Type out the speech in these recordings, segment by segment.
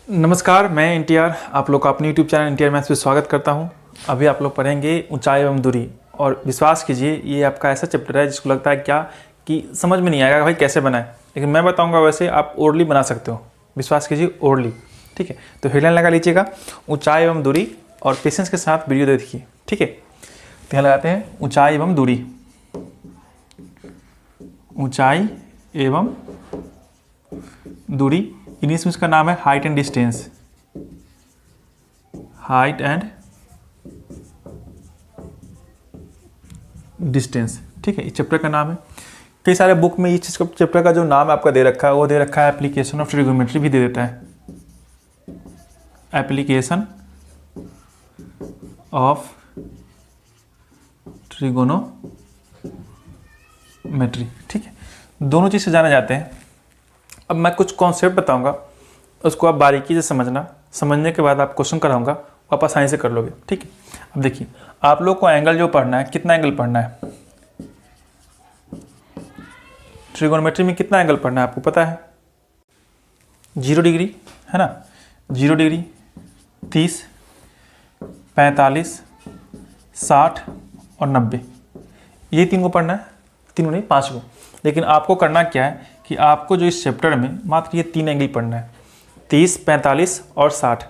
नमस्कार, मैं एनटीआर आप लोग का अपने यूट्यूब चैनल एनटीआर मैथ्स पे स्वागत करता हूं। अभी आप लोग पढ़ेंगे ऊंचाई एवं दूरी। और विश्वास कीजिए ये आपका ऐसा चैप्टर है जिसको लगता है क्या कि समझ में नहीं आएगा भाई कैसे बनाए, लेकिन मैं बताऊंगा वैसे आप ओरली बना सकते हो। विश्वास कीजिए ओरली, ठीक है। तो हेडलाइन लगा लीजिएगा ऊंचाई एवं दूरी और पेशेंस के साथ वीडियो देखिए, ठीक है। तो यहाँ लगाते हैं ऊंचाई एवं दूरी, ऊंचाई एवं दूरी। इंग्लिश में इसका नाम है height and distance, height and distance, ठीक है। इस चैप्टर का नाम है। कई सारे बुक में इस चीज़ का चैप्टर का जो नाम आपका दे रखा है वो दे रखा है एप्लीकेशन ऑफ ट्रिगोनोमेट्री भी दे देता है, एप्लीकेशन ऑफ ट्रिगोनोमेट्री, ठीक है। दोनों चीज़ से जाने जाते हैं। अब मैं कुछ कॉन्सेप्ट बताऊंगा, उसको आप बारीकी से समझना, समझने के बाद आप क्वेश्चन कराऊंगा, आप आसानी से कर लोगे, ठीक है। अब देखिए आप लोग को एंगल जो पढ़ना है, कितना एंगल पढ़ना है ट्रिगोनोमेट्री में, कितना एंगल पढ़ना है आपको पता है? 0 डिग्री है ना, 0 डिग्री, 30, 45, 60 और 90, ये 3 को पढ़ना है। 3 नहीं 5 को। लेकिन आपको करना क्या है कि आपको जो इस चैप्टर में मात्र ये 3 एंगल पढ़ना है, 30, 45 और 60।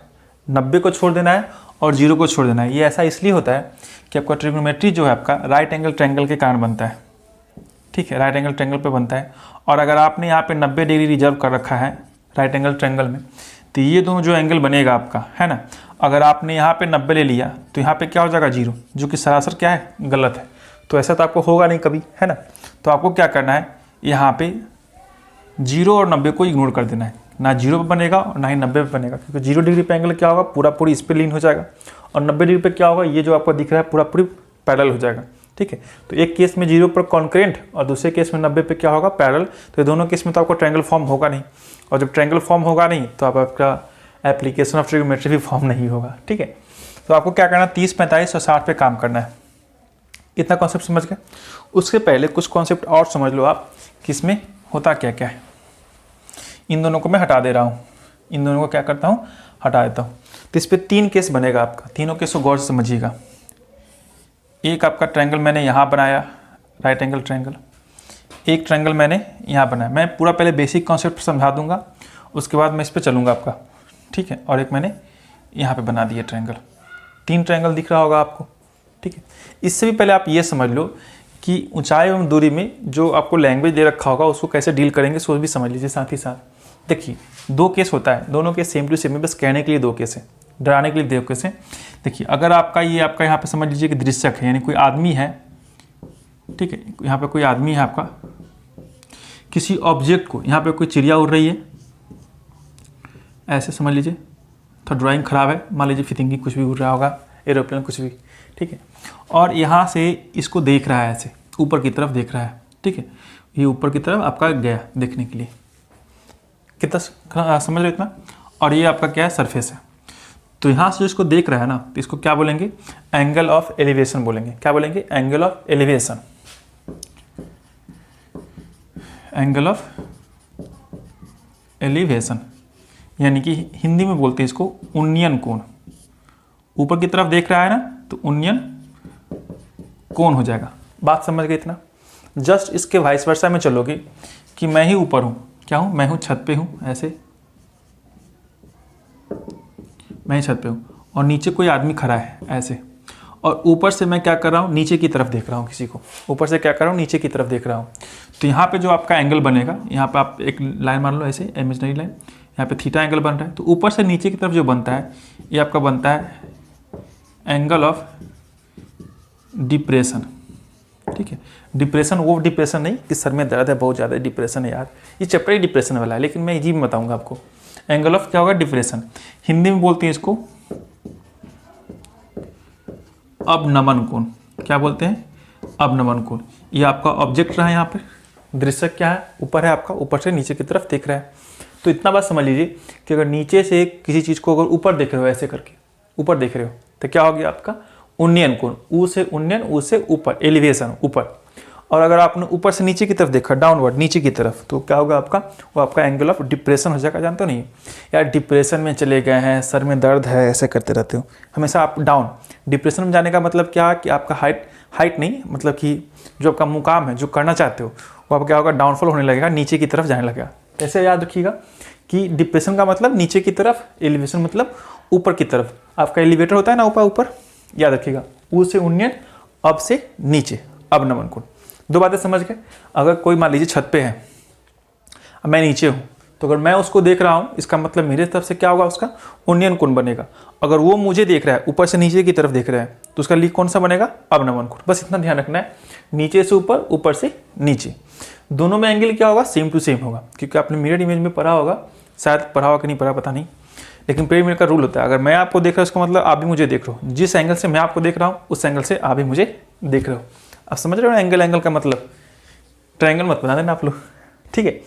90 को छोड़ देना है और 0 को छोड़ देना है। ये ऐसा इसलिए होता है कि आपका ट्रिगोनोमेट्री जो है आपका राइट एंगल ट्रायंगल के कारण बनता है, ठीक है। राइट एंगल ट्रायंगल पे बनता है। और अगर आपने यहाँ पे 90 डिग्री रिजर्व कर रखा है राइट एंगल ट्रायंगल में, तो ये दोनों जो एंगल बनेगा आपका, है ना, अगर आपने यहाँ पे 90 ले लिया तो यहाँ पे क्या हो जाएगा 0, जो कि सरासर क्या है, गलत है। तो ऐसा तो आपको होगा नहीं कभी, है ना। तो आपको क्या करना है, यहाँ पे 0 और 90 को इग्नोर कर देना है। ना 0 पे बनेगा और ना ही 90 पे बनेगा, क्योंकि 0 डिग्री पे एंगल क्या होगा, पूरा पूरी इस पे लीन हो जाएगा। और 90 डिग्री पे क्या होगा, ये जो आपको दिख रहा है पूरा पूरी पैरेलल हो जाएगा, ठीक है। तो एक केस में 0 पर कॉन्करेंट और दूसरे केस में 90 पे क्या होगा, पैरेलल। तो दोनों केस में तो आपको ट्रायंगल फॉर्म होगा नहीं, और जब ट्रायंगल फॉर्म होगा नहीं तो आपका एप्लीकेशन ऑफ ट्रिगोनोमेट्री भी फॉर्म नहीं होगा, ठीक है। तो आपको क्या करना है, 30, 45 और 60 पे काम करना है। इतना कॉन्सेप्ट समझ गए। उसके पहले कुछ कॉन्सेप्ट और समझ लो आप कि इसमें होता क्या क्या है। इन दोनों को मैं हटा दे रहा हूँ, इन दोनों को क्या करता हूँ, हटा देता हूँ। तो इस पर 3 केस बनेगा आपका, तीनों केस को गौर से समझिएगा। एक आपका ट्रायंगल मैंने यहाँ बनाया, राइट एंगल ट्रायंगल। एक ट्रायंगल मैंने यहाँ बनाया। मैं पूरा पहले बेसिक कॉन्सेप्ट समझा दूंगा, उसके बाद मैं इस पर चलूँगा आपका, ठीक है। और एक मैंने यहाँ पे बना दिया ट्रायंगल। 3 ट्रायंगल दिख रहा होगा आपको, ठीक है। इससे भी पहले आप ये समझ लो कि ऊंचाई एवं दूरी में जो आपको लैंग्वेज दे रखा होगा उसको कैसे डील करेंगे, सो भी समझ लीजिए साथ ही साथ। देखिए 2 केस होता है, दोनों केस सेम टू सेम है, बस कहने के लिए 2 केस है, डराने के लिए 2 केस है। देखिए अगर आपका ये आपका यहाँ पे समझ लीजिए कि दृश्यक है, यानी कोई आदमी है, ठीक है। यहाँ पे कोई आदमी है आपका, किसी ऑब्जेक्ट को, यहाँ पे कोई चिड़िया उड़ रही है, ऐसे समझ लीजिए। तो ड्राइंग खराब है, मान लीजिए फितिंगी कुछ भी उड़ रहा होगा, एरोप्लेन कुछ भी, ठीक है। और यहाँ से इसको देख रहा है, ऐसे ऊपर की तरफ देख रहा है, ठीक है। ये ऊपर की तरफ आपका गया देखने के लिए, कितना समझ रहे इतना। और ये आपका क्या है, सरफेस है। तो यहाँ से जो इसको देख रहा है ना, तो इसको क्या बोलेंगे, एंगल ऑफ एलिवेशन बोलेंगे। क्या बोलेंगे, angle of elevation, angle of elevation, यानी कि हिंदी में बोलते हैं इसको उन्नयन कोण। ऊपर की तरफ देख रहा है ना, तो उन्नयन कोण हो जाएगा। बात समझ गए इतना। जस्ट इसके वाइस वर्सा में चलोगे कि मैं ही ऊपर हूँ, क्या हूँ, मैं हूँ छत पे हूँ, ऐसे मैं ही छत पे हूँ, और नीचे कोई आदमी खड़ा है ऐसे, और ऊपर से मैं क्या कर रहा हूँ, नीचे की तरफ देख रहा हूँ किसी को, ऊपर से क्या कर रहा हूँ, नीचे की तरफ देख रहा हूँ। तो यहाँ पे जो आपका एंगल बनेगा, यहाँ पे आप एक लाइन मान लो ऐसे, इमेजिनरी लाइन, यहाँ पे थीटा एंगल बन रहा है। तो ऊपर से नीचे की तरफ जो बनता है, ये आपका बनता है एंगल ऑफ डिप्रेशन, ठीक है। डिप्रेशन वो डिप्रेशन नहीं कि सर में दर्द है बहुत ज़्यादा, डिप्रेशन है यार, ये चैप्टर ही डिप्रेशन वाला है, लेकिन मैं इजी में बताऊंगा आपको। एंगल ऑफ क्या होगा, डिप्रेशन। हिंदी में बोलते हैं इसको अवनमन कोण। क्या बोलते हैं, अवनमन कोण। ये आपका ऑब्जेक्ट रहा, यहाँ पे दृश्य क्या है, ऊपर है आपका, ऊपर से नीचे की तरफ देख रहा है। तो इतना बात समझ लीजिए कि अगर नीचे से किसी चीज़ को अगर ऊपर देख रहे हो, ऐसे करके ऊपर देख रहे हो, तो क्या हो गया आपका उन्नयन कोण। ऊ से उन्नयन, ऊ से ऊपर, एलिवेशन ऊपर। और अगर आपने ऊपर से नीचे की तरफ देखा, डाउनवर्ड नीचे की तरफ, तो क्या होगा आपका, वो आपका एंगल ऑफ डिप्रेशन हो जाएगा। जानते हो नहीं यार, डिप्रेशन में चले गए हैं, सर में दर्द है, ऐसे करते रहते हो हमेशा आप डाउन। डिप्रेशन में जाने का मतलब क्या कि आपका हाइट नहीं, मतलब कि जो आपका मुकाम है, जो करना चाहते हो, वो आपका क्या होगा, डाउनफॉल होने लगेगा, नीचे की तरफ जाने लगेगा। ऐसे याद रखिएगा कि डिप्रेशन का मतलब नीचे की तरफ, एलिवेशन मतलब ऊपर की तरफ। आपका एलिवेटर होता है ना ऊपर, याद रखिएगा, ऊ से उन्नयन, अब से नीचे, अब नमन कोण। दो बातें समझ गए। अगर कोई मान लीजिए छत पे है, मैं नीचे हूँ, तो अगर मैं उसको देख रहा हूँ, इसका मतलब मेरे तरफ से क्या होगा, उसका उन्नयन कोण बनेगा। अगर वो मुझे देख रहा है, ऊपर से नीचे की तरफ देख रहा है, तो उसका लीक कौन सा बनेगा, अवनमन कोण। बस इतना ध्यान रखना है, नीचे से ऊपर, ऊपर से नीचे, दोनों में एंगल क्या होगा, सेम टू सेम होगा। क्योंकि आपने मिरर इमेज में पढ़ा होगा, शायद पढ़ा होगा कि नहीं पढ़ा पता नहीं, लेकिन मिरर इमेज का रूल होता है, अगर मैं आपको देख रहा हूँ, उसका मतलब आप भी मुझे देख रहे हो। जिस एंगल से मैं आपको देख रहा हूँ, उस एंगल से आप भी मुझे देख रहे हो। आप समझ रहे हो एंगल का मतलब, ट्रायंगल मत बना देना आप लोग, ठीक है।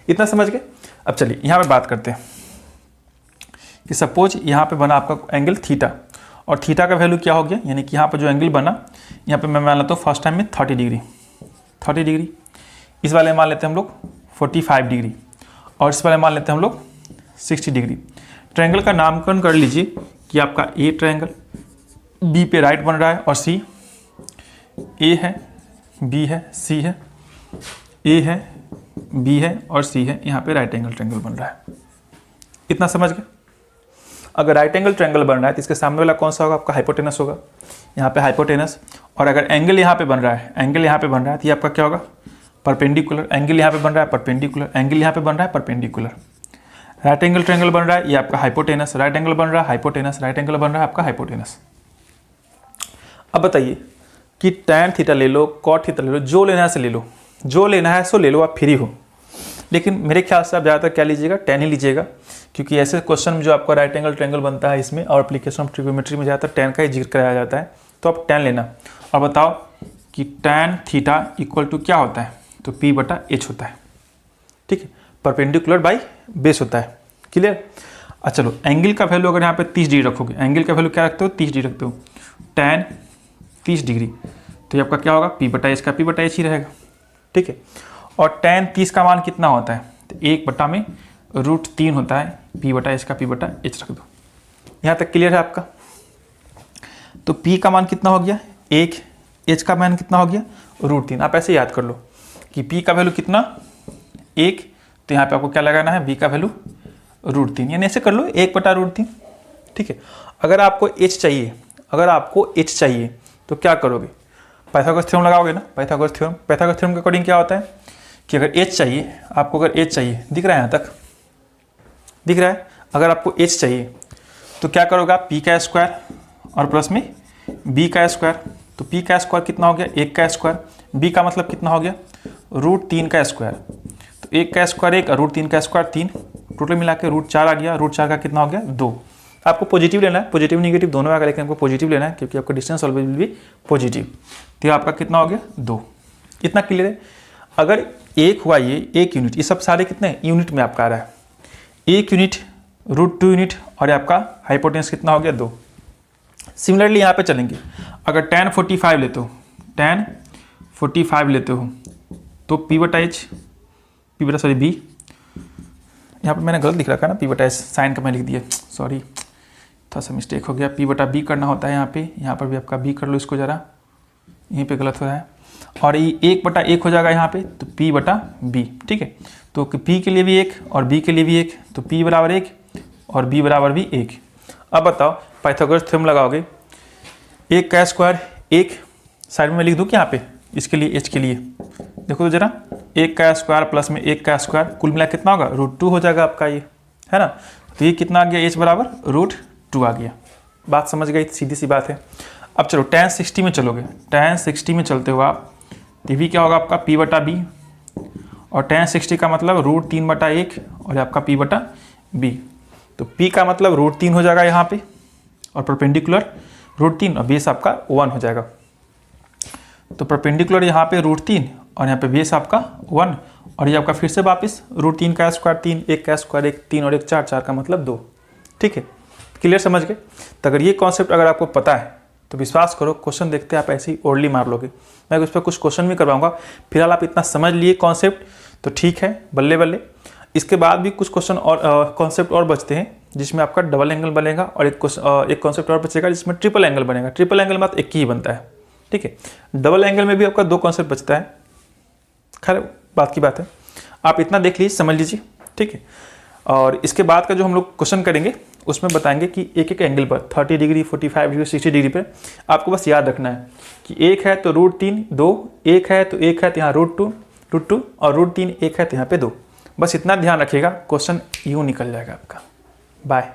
इतना समझ गए। अब चलिए यहाँ पे बात करते हैं कि सपोज यहाँ पे बना आपका एंगल थीटा, और थीटा का वैल्यू क्या हो गया, यानी कि यहाँ पर जो एंगल बना, यहाँ पे मैं मान लेता हूँ फर्स्ट टाइम में 30 डिग्री, इस वाले मान लेते हैं हम लोग 45 डिग्री, और इस वाले मान लेते हैं हम लोग 60 डिग्री। ट्रायंगल का नामकरण कर लीजिए कि आपका ए ट्रायंगल, बी पे राइट बन रहा है, और सी, ए है, बी है, सी है, ए है, बी है और सी है, यहाँ पे राइट एंगल ट्रायंगल बन रहा है। इतना समझ गए। अगर राइट एंगल ट्रायंगल बन रहा है तो इसके सामने वाला कौन सा होगा, आपका हाइपोटेनस होगा, यहाँ पे हाइपोटेनस। और अगर एंगल यहाँ पे बन रहा है, एंगल यहाँ पे बन रहा है, तो ये आपका क्या होगा, परपेंडिकुलर। एंगल यहाँ पे बन रहा है, परपेंडिकुलर, एंगल यहाँ पे बन रहा है, परपेंडिकुलर। राइट एंगल ट्रायंगल बन रहा है, ये आपका हाइपोटेनस, राइट एंगल बन रहा है, हाइपोटेनस, राइट एंगल बन रहा है आपका हाइपोटेनस। अब बताइए कि टैन थीटा ले लो, कॉट थीटा ले लो, जो लेना है से ले लो, जो लेना है सो ले लो, आप फ्री हो। लेकिन मेरे ख्याल से आप ज़्यादातर क्या लीजिएगा, टैन ही लीजिएगा, क्योंकि ऐसे क्वेश्चन में जो आपका राइट एंगल ट्रायंगल बनता है इसमें, और एप्लीकेशन ऑफ ट्रिग्नोमेट्री में ज़्यादातर टैन का ही जिक्र कराया जाता है, तो आप टैन लेना। और बताओ कि टैन थीटा इक्वल टू क्या होता है, तो P/H होता है, ठीक है, परपेंडिकुलर बाई बेस होता है। क्लियर। अच्छा चलो, एंगल का वैल्यू अगर यहाँ पे 30 डिग्री रखोगे, एंगल का वैल्यू क्या रखते हो, 30 डिग्री रखते हो, टैन 30 डिग्री, तो ये आपका क्या होगा, P/H का P/H ही रहेगा, ठीक है। और टैन 30 का मान कितना होता है, तो 1/√3 होता है, P/H का P/H रख दो। यहाँ तक क्लियर है आपका। तो P का मान कितना हो गया 1, H का मान कितना हो गया √3। आप ऐसे याद कर लो कि P का वैल्यू कितना 1, तो यहाँ पे आपको क्या लगाना है, B का वैल्यू √3, यानी ऐसे कर लो 1/√3, ठीक है। अगर आपको H चाहिए, अगर आपको H चाहिए तो क्या करोगे, पाइथागोरस थ्योरम लगाओगे ना। पाइथागोरस थ्योरम के अकॉर्डिंग क्या होता है कि अगर H चाहिए आपको, अगर H चाहिए, दिख रहा है यहाँ तक, दिख रहा है, अगर आपको H चाहिए तो क्या करोगे आप, P का स्क्वायर और प्लस में B का स्क्वायर। तो P का स्क्वायर कितना हो गया 1 का स्क्वायर, B का मतलब कितना हो गया √3 का स्क्वायर। तो 1 का स्क्वायर 1 और √3 का स्क्वायर 3, टोटल मिला के √4 आ गया। √4 का कितना हो गया 2। आपको पॉजिटिव लेना है, पॉजिटिव निगेटिव दोनों आएगा, लेकिन आपको पॉजिटिव लेना है क्योंकि आपका distance always will be positive. तो आपका कितना हो गया 2। इतना क्लियर है। अगर एक हुआ ये 1 यूनिट, ये सब सारे कितने यूनिट में आपका आ रहा है, 1 यूनिट, √2 यूनिट, और आपका हाइपोटेनस कितना हो गया 2। सिमिलरली यहाँ पे चलेंगे, अगर tan 45 लेते हो, tan 45 लेते हो तो P/H, B, यहाँ पे मैंने गलत लिख रखा है ना, P/H साइन का मैं लिख दिया, सॉरी थोड़ा सा मिस्टेक हो गया। P/B करना होता है यहाँ पर भी आपका B कर लो इसको ज़रा, यहीं पे गलत हो रहा है। और ये 1/1 हो जाएगा यहाँ पे, तो P/B, ठीक है। तो P के लिए भी 1 और B के लिए भी 1, तो P बराबर 1 और B बराबर भी 1। अब बताओ पाइथागोरस थ्योरम लगाओगे, 1 का स्क्वायर 1, साइड में मैं लिख दूँ कि यहाँ पे इसके लिए H के लिए देखो तो जरा, 1 का स्क्वायर प्लस में 1 का स्क्वायर, कुल मिला कितना होगा √2 हो जाएगा आपका, ये है ना। तो ये कितना आ गया H बराबर √2 आ गया। बात समझ गई, सीधी सी बात है। अब चलो tan 60 में चलोगे, tan 60 में चलते हो आप, तो भी क्या होगा आपका P/B, और tan 60 का मतलब √3/1 और आपका P/B। तो P का मतलब √3 हो जाएगा यहाँ पे, और परपेंडिकुलर √3 और बेस आपका 1 हो जाएगा। तो परपेंडिकुलर यहाँ पे √3 और यहाँ पे बेस आपका 1, और ये आपका फिर से वापस √3 का स्क्वायर 3, 1 का स्क्वायर 1, 3 और 1 4 का मतलब 2, ठीक है। क्लियर समझ गए। तो अगर ये कॉन्सेप्ट अगर आपको पता है तो विश्वास करो क्वेश्चन देखते आप ऐसे ही ओरली मार लोगे। मैं उस पर कुछ क्वेश्चन भी करवाऊंगा। फिलहाल आप इतना समझ लिए कॉन्सेप्ट तो ठीक है, बल्ले बल्ले। इसके बाद भी कुछ क्वेश्चन और कॉन्सेप्ट और बचते हैं जिसमें आपका डबल एंगल बनेगा और एक कॉन्सेप्ट और बचेगा जिसमें ट्रिपल एंगल बनेगा। ट्रिपल एंगल में एक ही बनता है, ठीक है। डबल एंगल में भी आपका 2 कॉन्सेप्ट बचता है। खैर बात की बात है, आप इतना देख लीजिए, समझ लीजिए, ठीक है। और इसके बाद का जो हम लोग क्वेश्चन करेंगे उसमें बताएंगे कि एक एक एंगल पर 30 डिग्री, 45 डिग्री, 60 डिग्री पर आपको बस याद रखना है कि एक है तो √3 2, एक है तो यहाँ √2 और √3 एक है तो यहाँ पे 2। बस इतना ध्यान रखिएगा, क्वेश्चन यूँ निकल जाएगा आपका। बाय।